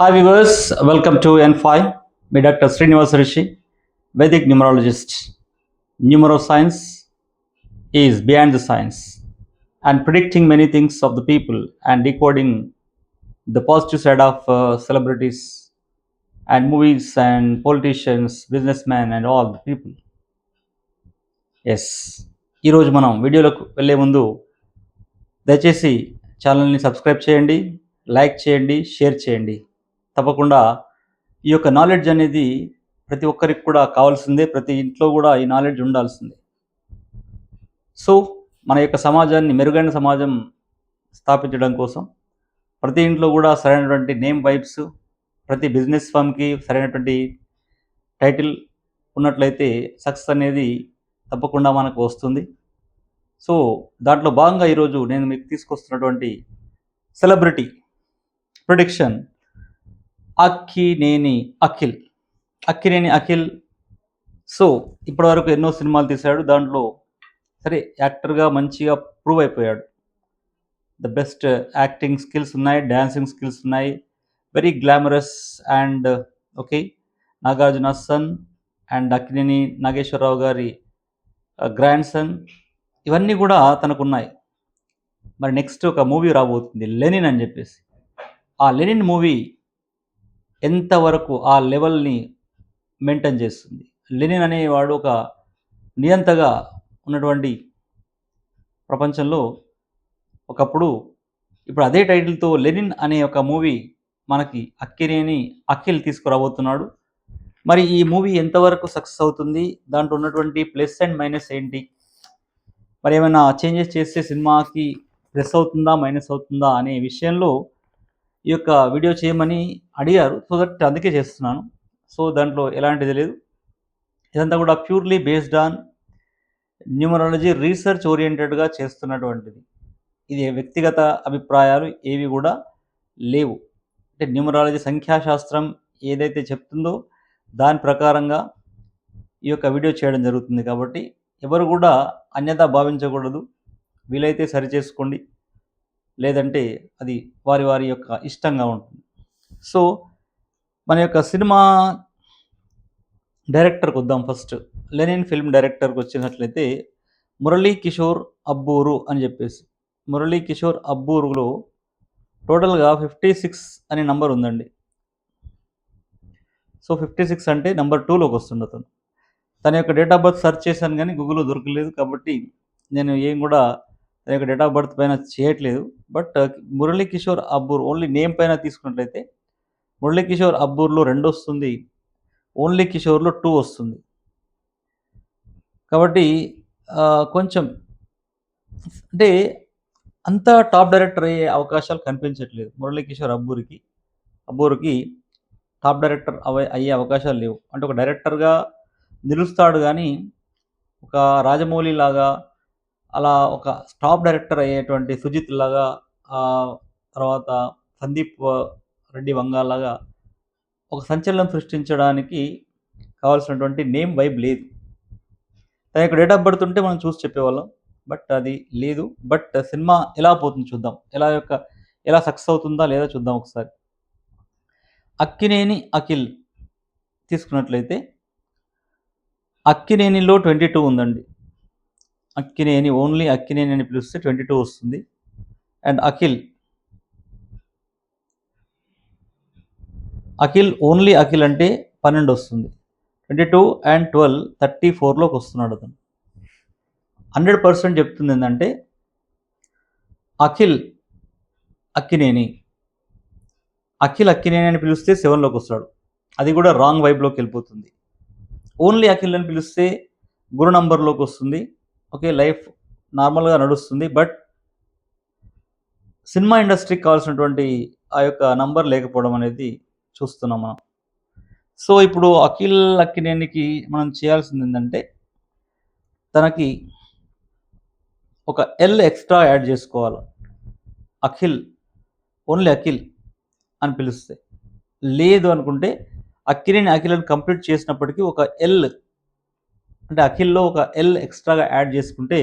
Hi viewers, welcome to N5. Me Dr. Srinivas Rishi, Vedic numerologist. Neuroscience is beyond the science and predicting many things of the people and decoding the positive side of celebrities and movies and politicians, businessmen and all the people. Yes ఈరోజు మనం వీడియోలోకి వెళ్ళే ముందు దయచేసి ఛానల్ని subscribe చేయండి, like చేయండి, share చేయండి. తప్పకుండా ఈ యొక్క నాలెడ్జ్ అనేది ప్రతి ఒక్కరికి కూడా కావాల్సిందే, ప్రతి ఇంట్లో కూడా ఈ నాలెడ్జ్ ఉండాల్సిందే. సో మన యొక్క సమాజాన్ని మెరుగైన సమాజం స్థాపించడం కోసం ప్రతి ఇంట్లో కూడా సరైనటువంటి నేమ్ వైబ్స్, ప్రతి బిజినెస్ ఫర్మ్కి సరైనటువంటి టైటిల్ ఉన్నట్లయితే సక్సెస్ అనేది తప్పకుండా మనకు వస్తుంది. సో దాంట్లో భాగంగా ఈరోజు నేను మీకు తీసుకొస్తున్నటువంటి celebrity prediction Akkineni Akhil. So ఇప్పటివరకు ఎన్నో సినిమాలు తీశాడు, దాంట్లో సరే యాక్టర్గా మంచిగా ప్రూవ్ అయిపోయాడు. ద బెస్ట్ యాక్టింగ్ స్కిల్స్ ఉన్నాయి, డ్యాన్సింగ్ స్కిల్స్ ఉన్నాయి, very glamorous and okay. Nagarjuna son and Akkineni Nageswara Rao గారి గ్రాండ్ సన్, ఇవన్నీ కూడా తనకున్నాయి. మరి నెక్స్ట్ ఒక మూవీ రాబోతుంది లెనిన్ అని చెప్పేసి. ఆ లెనిన్ మూవీ ఎంతవరకు ఆ లెవెల్ని మెయింటైన్ చేస్తుంది. లెనిన్ అనేవాడు ఒక నియంతగా ఉన్నటువంటి ప్రపంచంలో ఒకప్పుడు, ఇప్పుడు అదే టైటిల్తో లెనిన్ అనే ఒక మూవీ మనకి అక్కినేని అఖిల్ తీసుకురాబోతున్నాడు. మరి ఈ మూవీ ఎంతవరకు సక్సెస్ అవుతుంది, దాంట్లో ఉన్నటువంటి ప్లస్ అండ్ మైనస్ ఏంటి, మరి ఏమైనా చేంజెస్ చేస్తే సినిమాకి ప్లస్ అవుతుందా మైనస్ అవుతుందా అనే విషయంలో ఈ యొక్క వీడియో చేయమని అడిగారు. సో దట్ అందుకే చేస్తున్నాను. సో దాంట్లో ఎలాంటిది లేదు, ఇదంతా కూడా purely based on numerology research ఓరియంటెడ్గా చేస్తున్నటువంటిది. ఇది వ్యక్తిగత అభిప్రాయాలు ఏవి కూడా లేవు. అంటే న్యూమరాలజీ సంఖ్యాశాస్త్రం ఏదైతే చెప్తుందో దాని ప్రకారంగా ఈ యొక్క వీడియో చేయడం జరుగుతుంది. కాబట్టి ఎవరు కూడా అన్యథా భావించకూడదు. వీలైతే సరిచేసుకోండి, లేదంటే అది వారి వారి యొక్క ఇష్టంగా ఉంటుంది. సో మన యొక్క సినిమా డైరెక్టర్కి వద్దాం. ఫస్ట్ లెనిన్ ఫిల్మ్ డైరెక్టర్కి వచ్చినట్లయితే మురళీ కిషోర్ అబ్బూరు అని చెప్పేసి. మురళీ కిషోర్ అబ్బూరులో టోటల్గా 56 అనే నంబర్ ఉందండి. సో 56 అంటే నెంబర్ 2లోకి వస్తుంది అతను. తన యొక్క డేట్ ఆఫ్ బర్త్ సెర్చ్ చేశాను కానీ గూగుల్లో దొరకలేదు, కాబట్టి నేను ఏం కూడా తన యొక్క డేట్ ఆఫ్ బర్త్ పైన చేయట్లేదు. But Murali Kishore Abburi only name పైన తీసుకున్నట్లయితే మురళీ కిషోర్ అబ్బూర్లో 2 వస్తుంది, ఓన్లీ కిషోర్లో 2 వస్తుంది. కాబట్టి కొంచెం అంటే అంతా టాప్ డైరెక్టర్ అయ్యే అవకాశాలు కనిపించట్లేదు. మురళీ కిషోర్ అబ్బూర్కి టాప్ డైరెక్టర్ అయ్యే అవకాశాలు లేవు. అంటే ఒక డైరెక్టర్గా నిలుస్తాడు కానీ ఒక రాజమౌళి లాగా, అలా ఒక టాప్ డైరెక్టర్ అయ్యేటువంటి సుజిత్ లాగా, తర్వాత సందీప్ రెడ్డి వంగాలాగా ఒక సంచలనం సృష్టించడానికి కావాల్సినటువంటి నేమ్ వైబ్ లేదు. తన యొక్క డేట్ ఆఫ్ బర్త్ ఉంటే మనం చూసి చెప్పేవాళ్ళం, బట్ అది లేదు. బట్ సినిమా ఎలా పోతుంది చూద్దాం, ఎలా సక్సెస్ అవుతుందా లేదా చూద్దాం ఒకసారి. అక్కినేని అఖిల్ తీసుకున్నట్లయితే అక్కినేనిలో 22 ఉందండి. అక్కినేని ఓన్లీ అక్కినేని అని పిలిస్తే 22 వస్తుంది. అండ్ అఖిల్ ఓన్లీ అఖిల్ అంటే 12 వస్తుంది. 22 అండ్ 12 34లోకి వస్తున్నాడు అతను. 100% చెప్తుంది ఏంటంటే అక్కినేని అని పిలిస్తే 7లోకి వస్తాడు. అది కూడా రాంగ్ వైబ్లోకి వెళ్ళిపోతుంది. ఓన్లీ అఖిల్ అని పిలిస్తే గురు నంబర్లోకి వస్తుంది. ఓకే, లైఫ్ నార్మల్గా నడుస్తుంది. బట్ సినిమా ఇండస్ట్రీకి కావాల్సినటువంటి ఆ యొక్క నంబర్ లేకపోవడం అనేది చూస్తున్నాం మనం. సో ఇప్పుడు అక్కినేనికి మనం చేయాల్సింది ఏంటంటే తనకి ఒక ఎల్ ఎక్స్ట్రా యాడ్ చేసుకోవాలి. ఓన్లీ అఖిల్ అని పిలిస్తే. లేదు అనుకుంటే అక్కినేని అఖిల్ కంప్లీట్ చేసినప్పటికీ ఒక ఎల్, అంటే అఖిల్లో ఒక ఎల్ ఎక్స్ట్రాగా యాడ్ చేసుకుంటే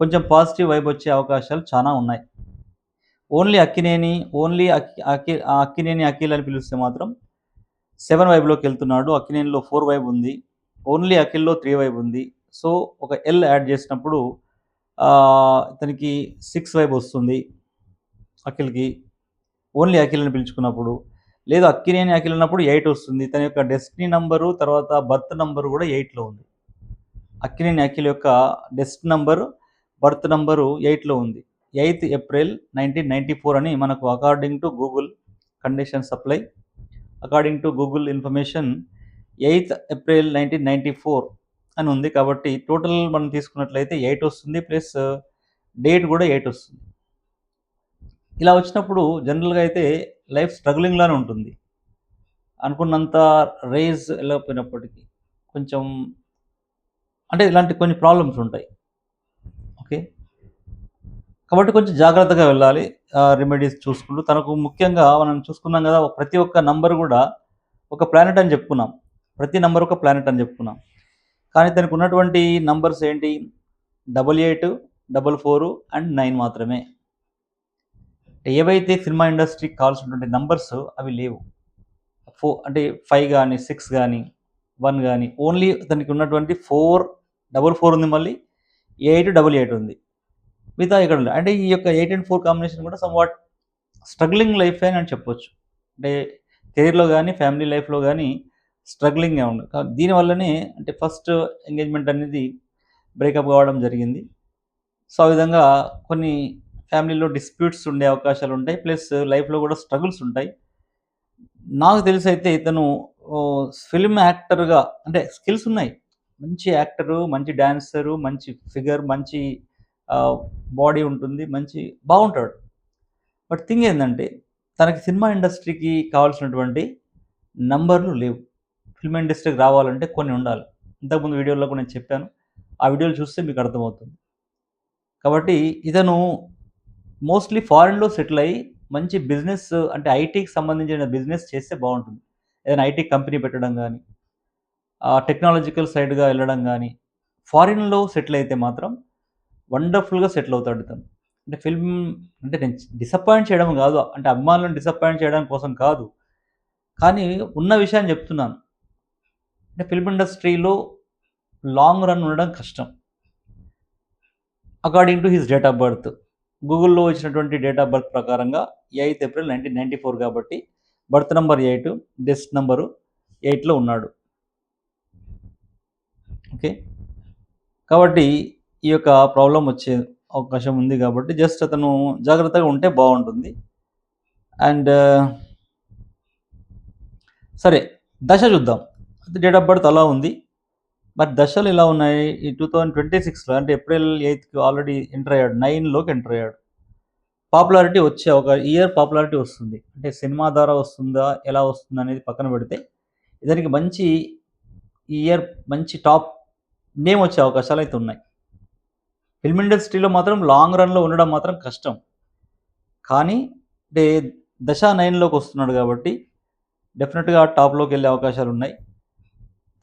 కొంచెం పాజిటివ్ వైబ్ వచ్చే అవకాశాలు చాలా ఉన్నాయి. ఓన్లీ అక్కినేని, ఓన్లీ అక్కినేని అఖిల్ అని పిలిస్తే మాత్రం 7 వైబ్‌లోకి వెళ్తున్నాడు. అక్కినేనిలో 4 వైబ్ ఉంది. ఓన్లీ అఖిల్‌లో 3 వైబ్ ఉంది. సో, ఒక ఎల్ యాడ్ చేసినప్పుడు ఇతనికి 6 వైబ్ వస్తుంది అఖిల్‌కి. ఓన్లీ అఖిల్ అని పిలుచుకున్నప్పుడు. లేదు అక్కినేని అఖిల్ అన్నప్పుడు 8 వస్తుంది. తన యొక్క డెస్టినీ నంబరు, తర్వాత బర్త్ నంబరు కూడా 8లో ఉంది. అక్కినేని అఖిల్ యొక్క డెస్టినీ నంబరు, బర్త్ నంబరు 8లో ఉంది. 8th ఏప్రిల్ 1994 అని మనకు according to Google condition supply, according to Google information 8th April 1994 అని ఉంది. కాబట్టి టోటల్ మనం తీసుకున్నట్లయితే 8 వస్తుంది. ప్లస్ డేట్ కూడా 8 వస్తుంది. ఇలా వచ్చినప్పుడు జనరల్‌గా అయితే లైఫ్ స్ట్రగ్లింగ్‌లానే ఉంటుంది. అనుకున్నంత రైజ్ వెళ్ళకపోయినప్పటికీ కొంచెం అంటే ఇలాంటి కొన్ని ప్రాబ్లమ్స్ ఉంటాయి. ఓకే. కాబట్టి కొంచెం జాగ్రత్తగా వెళ్ళాలి. రెమెడీస్ చూసుకుంటూ తనకు ముఖ్యంగా మనం చూసుకున్నాం కదా! ప్రతి ఒక్క నంబర్ కూడా ఒక ప్లానెట్ అని చెప్పుకున్నాం. ప్రతి నంబర్ ఒక ప్లానెట్ అని చెప్పుకున్నాం. కానీ తనకు ఉన్నటువంటి నంబర్స్ ఏంటి? 88, 44 అండ్ 9 మాత్రమే. ఏవైతే సినిమా ఇండస్ట్రీకి కావాల్సినటువంటి నంబర్స్ అవి లేవు. అంటే 5 గాని, 6 గాని, 1 గాని ఓన్లీ తనకి ఉన్నటువంటి 4, 44 ఉంది, మళ్ళీ 8, 88 ఉంది. మిగతా ఇక్కడ లేదు. అంటే ఈ యొక్క 8 అండ్ 4 కాంబినేషన్ కూడా సమ్‌వాట్ స్ట్రగ్లింగ్ లైఫే అని చెప్పొచ్చు. అంటే కెరీర్‌లో గాని, ఫ్యామిలీ లైఫ్‌లో గాని స్ట్రగ్లింగే ఉంది. దీనివల్లనే అంటే ఫస్ట్ ఎంగేజ్‌మెంట్ అనేది బ్రేకప్ కావడం జరిగింది. సో, ఆ విధంగా కొన్ని ఫ్యామిలీలో డిస్ప్యూట్స్ ఉండే అవకాశాలుంటాయి. ప్లస్ లైఫ్‌లో కూడా స్ట్రగుల్స్ ఉంటాయి. నాకు తెలిసైతే ఇతను ఫిల్మ్ యాక్టర్‌గా అంటే స్కిల్స్ ఉన్నాయి. మంచి యాక్టరు, మంచి డాన్సరు, మంచి ఫిగర్, మంచి ఆహ్, బాడీ ఉంటుంది. బాగుంటాడు. బట్ థింగ్ ఏందంటే, తనకి సినిమా ఇండస్ట్రీకి కావాల్సినటువంటి నంబర్‌లు లేవు. ఫిల్మ్ ఇండస్ట్రీకి రావాలంటే కొన్ని ఉండాలి. ఇంతకుముందు వీడియోలో కూడా నేను చెప్పాను. ఆ వీడియోలు చూస్తే మీకు అర్థమవుతుంది. కాబట్టి ఇతను మోస్ట్‌లీ ఫారిన్‌లో సెటిల్ అయ్యి మంచి బిజినెస్ అంటే ఐటీకి సంబంధించిన బిజినెస్ చేస్తే బావుంటుంది. ఏదైనా ఐటీ కంపెనీ పెట్టడం గానీ, టెక్నాలజికల్ సైడ్‌గా వెళ్ళడం గానీ, ఫారిన్‌లో సెటిల్ అయితే మాత్రం వండర్‌ఫుల్‌గా సెటిల్ అవుతాడు ఇతను. అంటే ఫిల్మ్ అంటే నేను డిసప్పాయింట్ చేయడం గాదు. అంటే అభిమానులను డిసప్పాయింట్ చేయడం కోసం కాదు. కానీ ఉన్న విషయాన్ని చెప్తున్నాను. అంటే ఫిల్మ్ ఇండస్ట్రీలో లాంగ్ రన్ ఉండడం కష్టం. According to his date of birth. గూగుల్‌లో వచ్చినటువంటి డేట్ ఆఫ్ బర్త్ ప్రకారంగా 8th ఏప్రిల్ 1994 కాబట్టి బర్త్ నంబర్ 8, డెత్ నంబరు 8లో ఉన్నాడు. ఓకే. కాబట్టి ఈ యొక్క ప్రాబ్లమ్ వచ్చే అవకాశం ఉంది కాబట్టి జస్ట్ అతను జాగ్రత్తగా ఉంటే బావుంటుంది. అండ్ సరే దశ చూద్దాం. డేట్ ఆఫ్ బర్త్ అలా ఉంది. మరి దశలు ఎలా ఉన్నాయి? ఈ 2026లో అంటే ఏప్రిల్ 8కి ఆల్రెడీ ఎంటర్ అయ్యాడు. 9లోకి ఎంటర్ అయ్యాడు. పాపులారిటీ వచ్చే ఒక ఇయర్ పాపులారిటీ వస్తుంది. అంటే సినిమా ద్వారా వస్తుందా? ఎలా వస్తుందనేది పక్కన పెడితే, ఇతనికి మంచి ఈ ఇయర్ మంచి టాప్ నేమ్ వచ్చే అవకాశాలైతే ఉన్నాయి. ఫిల్మ్ ఇండస్ట్రీలో మాత్రం లాంగ్ రన్‌లో ఉండడం మాత్రం కష్టం. కానీ అంటే దశ 9లోకి వస్తున్నాడు కాబట్టి డెఫినిట్‌గా టాప్‌లోకెళ్ళే అవకాశాలున్నాయి.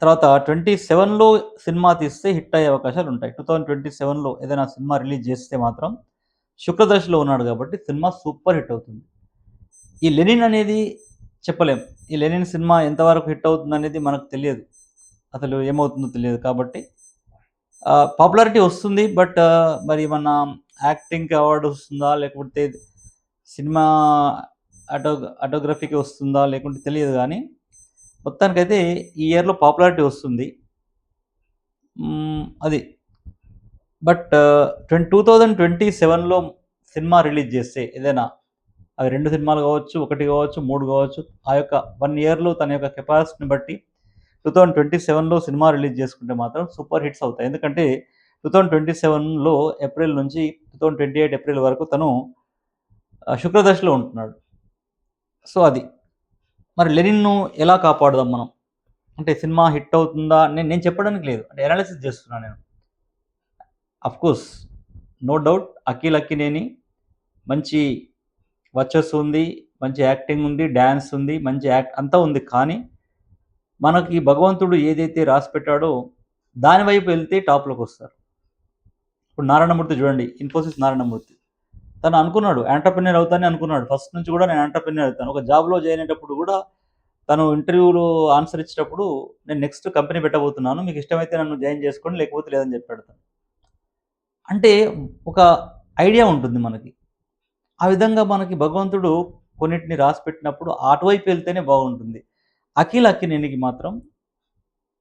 తర్వాత 27లో సినిమా తీస్తే హిట్ అయ్యే అవకాశాలుంటాయి. 2027లో ఏదైనా సినిమా రిలీజ్ చేస్తే మాత్రం శుక్రదశలో ఉన్నాడు కాబట్టి సినిమా సూపర్ హిట్ అవుతుంది. ఈ 'లెనిన్' అనేది చెప్పలేం. ఈ 'లెనిన్' సినిమా ఎంతవరకు హిట్ అవుతుందనేది మనకు తెలియదు. అసలు ఏమవుతుందో తెలియదు కాబట్టి పాపులారిటీ వస్తుంది. బట్ మరి మన యాక్టింగ్‌కి అవార్డ్ వస్తుందా? లేకపోతే సినిమా ఆటో ఆటోగ్రఫీకి వస్తుందా? లేకుంటే తెలియదు గానీ, మొత్తానికైతే ఈ ఇయర్‌లో పాపులారిటీ వస్తుంది. అది. బట్ 2027లో సినిమా రిలీజ్ చేస్తే ఏదైనా అవి 2 సినిమాలు కావచ్చు, 1 కావచ్చు, 3 కావచ్చు. ఆ యొక్క 1 ఇయర్‌లో తన యొక్క కెపాసిటీని బట్టి 2027లో సినిమా రిలీజ్ చేసుకుంటే మాత్రం సూపర్ హిట్స్ అవుతాయి. ఎందుకంటే 2027లో ఏప్రిల్ నుంచి 2028 ఏప్రిల్ వరకు తను శుక్రదశలో ఉంటున్నాడు. సో, అది. మరి 'లెనిన్‌ను' ఎలా కాపాడుదాం మనం? అంటే సినిమా హిట్ అవుతుందా? నేను నేను చెప్పడానికి లేదు. అంటే అనాలిసిస్ చేస్తున్నా నేను. Of course no doubt 'Akhil Akkineni' మంచి వర్చస్సు ఉంది. మంచి యాక్టింగ్ ఉంది. డాన్స్ ఉంది. మంచి అంతా ఉంది. కానీ మనకి భగవంతుడు ఏదైతే రాసిపెట్టాడో దాని వైపు వెళ్తే టాప్‌లోకొస్తారు. ఇప్పుడు 'నారాయణమూర్తి' చూడండి. 'ఇన్ఫోసిస్' 'నారాయణమూర్తి.' తను అనుకున్నాడు యాంటర్‌ప్రెన్యూర్ అవుతానని అనుకున్నాడు. ఫస్ట్ నుంచి కూడా నేను యాంటర్‌ప్రెన్యూర్ అవుతాను. ఒక జాబ్‌లో జాయిన్ అయ్యేటప్పుడు కూడా తను ఇంటర్వ్యూలో ఆన్సర్ ఇచ్చేటప్పుడు నేను నెక్స్ట్ కంపెనీ పెట్టబోతున్నాను. మీకు ఇష్టమైతే నన్ను జాయిన్ చేసుకోండి లేకపోతే లేదని చెప్పాడు తను. అంటే ఒక ఐడియా ఉంటుంది మనకి. ఆ విధంగా మనకి భగవంతుడు కొన్నిటిని రాసిపెట్టినప్పుడు అటువైపు వెళ్తేనే బాగుంటుంది. అఖిల్ అక్కినేనికి మాత్రం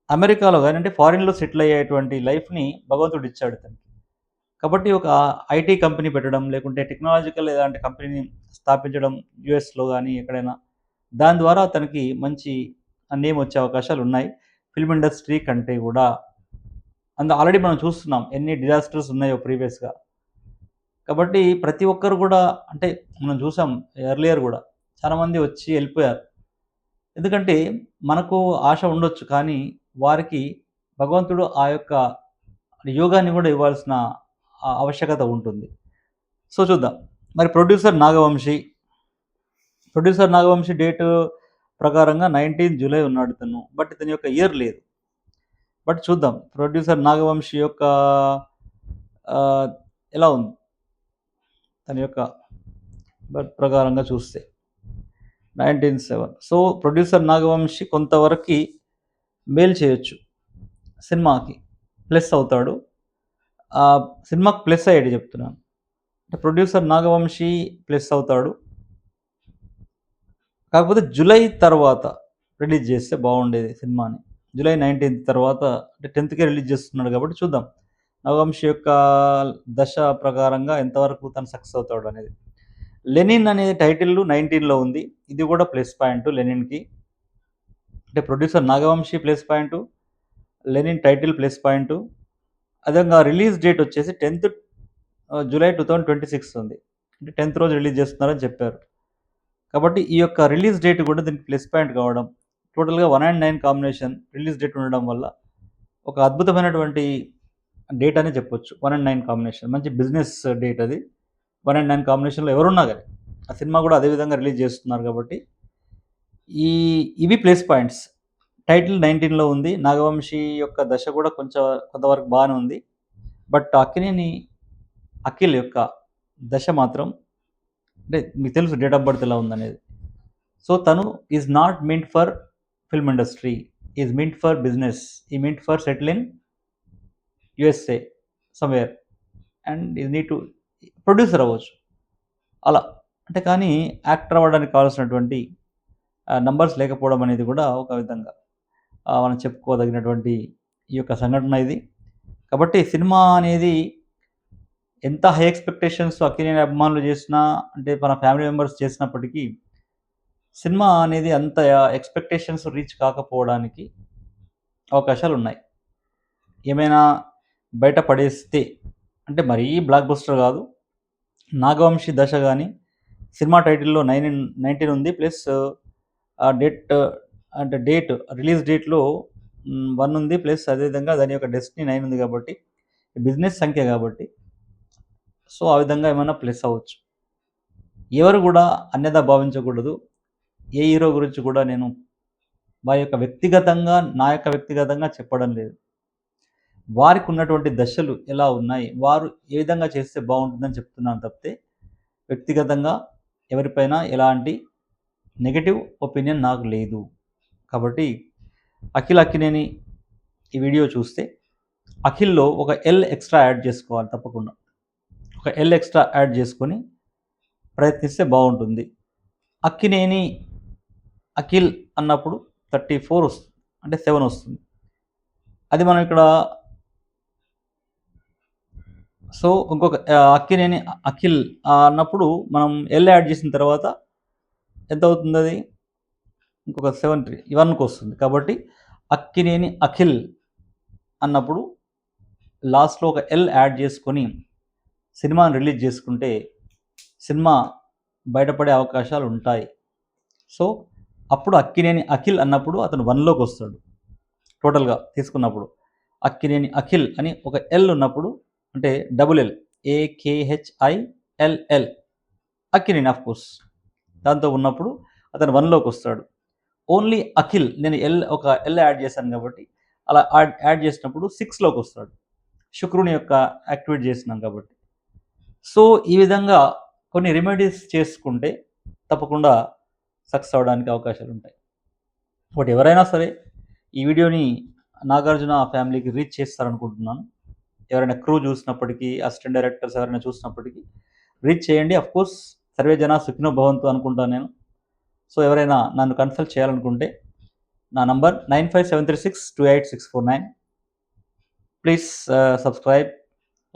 అమెరికాలో గాని అంటే ఫారిన్‌లో సెటిల్ అయ్యేటువంటి లైఫ్‌ని భగవంతుడు ఇచ్చాడు తనకి. కాబట్టి ఒక ఐటీ కంపెనీ పెట్టడం, లేకుంటే టెక్నాలజికల్ ఏలాంటి కంపెనీని స్థాపించడం యూఎస్‌లో గాని ఎక్కడైనా. దాని ద్వారా తనకి మంచి నేమ్ వచ్చే అవకాశాలున్నాయి. ఫిల్మ్ ఇండస్ట్రీ కంటే గూడా. ఆల్రెడీ మనం చూస్తున్నాం ఎన్ని డిజాస్టర్స్ ఉన్నాయో ప్రీవియస్‌గా. కాబట్టి ప్రతి ఒక్కరు గూడా అంటే మనం చూసాం ఎర్లియర్ గూడా. చాలామంది వచ్చి ఎళ్ళిపోయారు. ఎందుకంటే మనకు ఆశ ఉండొచ్చు. కానీ వారికి భగవంతుడు ఆ యొక్క యోగాన్ని గూడా ఇవ్వాల్సిన ఆవశ్యకత ఉంటుంది. సో, చూద్దాం. మరి ప్రొడ్యూసర్ 'నాగవంశి' డేటు ప్రకారంగా 19 జూలై ఉన్నాడు తను. బట్ ఇతని యొక్క ఇయర్ లేదు. బట్ చూద్దాం. ప్రొడ్యూసర్ 'నాగవంశి' యొక్క ఆహ్, ఎలా ఉంది? తన యొక్క బర్త్ ప్రకారంగా చూస్తే 19/7. సో, ప్రొడ్యూసర్ 'నాగవంశి' కొంతవరకి మేలు చేయొచ్చు సినిమాకి. ప్లస్ అవుతాడు. సినిమాకి ప్లస్ అయ్యేటి చెప్తున్నాను. అంటే ప్రొడ్యూసర్ 'నాగవంశి' ప్లస్ అవుతాడు. కాకపోతే జులై తర్వాత రిలీజ్ చేస్తే బాగుండేది సినిమాని. జులై 19 తర్వాత అంటే 10కే రిలీజ్ చేస్తున్నాడు కాబట్టి చూద్దాం. 'నాగవంశి' యొక్క దశ ప్రకారంగా ఎంతవరకు తను సక్సెస్ అవుతాడు అనేది. 'లెనిన్' అనే టైటిల్ 19లో ఉంది. ఇది కూడా ప్లస్ పాయింట్ 'లెనిన్‌కి'. అంటే producer 'Nagavamsi' plus point, 'Lenin' title plus point. అదేవిధంగా రిలీజ్ డేట్ వచ్చేసి 10థ్ జులై 2026 ఉంది. అంటే 10థ్ రోజు రిలీజ్ చేస్తున్నారని చెప్పారు. కాబట్టి ఈ యొక్క రిలీజ్ డేట్ కూడా దీనికి ప్లస్ పాయింట్ కావడం. టోటల్‌గా 109 కాంబినేషన్ రిలీజ్ డేట్ ఉండడం వల్ల ఒక అద్భుతమైనటువంటి డేట్ అనే చెప్పొచ్చు. 109 కాంబినేషన్ మంచి బిజినెస్ డేట్ అది. 109 కాంబినేషన్‌లో ఎవరున్నా గాని. ఆ సినిమా కూడా అదే విధంగా రిలీజ్ చేస్తున్నారు కాబట్టి ఈ ఇవి ప్లస్ పాయింట్స్. టైటిల్ 19లో ఉంది. 'నాగవంశి' యొక్క దశ కూడా కొంతవరకు బానే ఉంది. బట్ అక్కినేని అఖిల్ యొక్క దశ మాత్రం అంటే మీకు తెలుసు డేట్ ఆఫ్ బర్త్ ఎలా ఉందనేది. సో, తను is not meant for film industry. Is meant for business. ఈ meant for settle in USA somewhere and is need to producer అవ్వచ్చు. అలా. అంటే కానీ యాక్టర్ అవ్వడానికి కావాల్సినటువంటి నంబర్స్ లేకపోవడం అనేది కూడా ఒక విధంగా మనం చెప్పుకోదగినటువంటి ఈ యొక్క సంఘటన ఇది. కాబట్టి సినిమా అనేది ఎంత హై ఎక్స్‌పెక్టేషన్స్ అక్కినేని అభిమానులు చేసినా అంటే మన ఫ్యామిలీ మెంబర్స్ చేసినప్పటికీ సినిమా అనేది అంత ఎక్స్‌పెక్టేషన్స్ రీచ్ కాకపోవడానికి అవకాశాలున్నాయి. ఏమైనా బయట పడేస్తే అంటే మరీ బ్లాక్ బస్టర్ గాదు. 'నాగవంశి' దశ గాని సినిమా టైటిల్‌లో 19 ఉంది. ప్లస్ డేట్ అంటే రిలీజ్ డేట్‌లో 1 ఉంది. ప్లస్ అదేవిధంగా దాని యొక్క డెస్టినీ 9 ఉంది కాబట్టి బిజినెస్ సంఖ్య కాబట్టి సో, ఆ విధంగా ఏమైనా ప్లస్ అవ్వచ్చు. ఎవరు గూడా అన్యథా భావించకూడదు. ఏ హీరో గురించి కూడా నేను నా యొక్క వ్యక్తిగతంగా చెప్పడం లేదు. వారికున్నటువంటి దశలు ఎలా ఉన్నాయి? వారు ఏ విధంగా చేస్తే బావుంటుందని చెప్తున్నాను తప్పితే, వ్యక్తిగతంగా ఎవరిపైన ఎలాంటి నెగెటివ్ ఒపీనియన్ నాకు లేదు. కాబట్టి అఖిల్ అక్కినేని ఈ వీడియో చూస్తే అఖిల్‌లో ఒక ఎల్ ఎక్స్‌ట్రా యాడ్ చేసుకోవాలి తప్పకుండా. ఒక ఎల్ ఎక్స్‌ట్రా యాడ్ చేసుకొని ప్రయత్నిస్తే బావుంటుంది. అక్కినేని అఖిల్ అన్నప్పుడు 34 వస్తుంది. అంటే 7 వస్తుంది. అది మనం ఇక్కడ సో, ఇంకొక అక్కినేని అఖిల్ అన్నప్పుడు మనం ఎల్ యాడ్ చేసిన తర్వాత ఎంతవుతుందది? ఇంకొక 1 వస్తుంది. కాబట్టి అక్కినేని అఖిల్ అన్నప్పుడు లాస్ట్‌లో ఒక ఎల్ యాడ్ చేసుకొని సినిమాని రిలీజ్ చేసుకుంటే సినిమా బయటపడే అవకాశాలుంటాయి. సో, అప్పుడు అక్కినేని అఖిల్ అన్నప్పుడు అతను 1లోకొస్తాడు. టోటల్‌గా తీసుకున్నప్పుడు. అక్కినేని అఖిల్ అని ఒక ఎల్ ఉన్నప్పుడు అంటే double L AKHILL Akkineni of course. దాంతో ఉన్నప్పుడు అతను 1లోకొస్తాడు. ఓన్లీ అఖిల్ నేను ఒక ఎల్ యాడ్ చేశాను కాబట్టి అలా యాడ్ చేసినప్పుడు 6లోకొస్తాడు. శుక్రుని యొక్క యాక్టివేట్ చేసినాం కాబట్టి. సో, ఈ విధంగా కొన్ని రెమెడీస్ చేసుకుంటే తప్పకుండా సక్సెస్ అవ్వడానికి అవకాశాలు ఉంటాయి. బట్ ఎవరైనా సరే ఈ వీడియోని నాగార్జున ఫ్యామిలీకి రీచ్ చేస్తారనుకుంటున్నాను. ఎవరైనా క్రూ చూసినప్పటికీ, అసిస్టెంట్ డైరెక్టర్స్ ఎవరైనా చూసినప్పటికీ రీచ్ చేయండి. కోర్స్ సర్వే జన సుఖినో భవంతు అనుకుంటాను నేను. సో ఎవరైనా నన్ను కన్సల్ట్ చేయాలనుకుంటే నా number 9573628649. Please subscribe,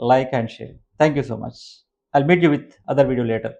like and share. Thank you so much. I'll meet you with other video later.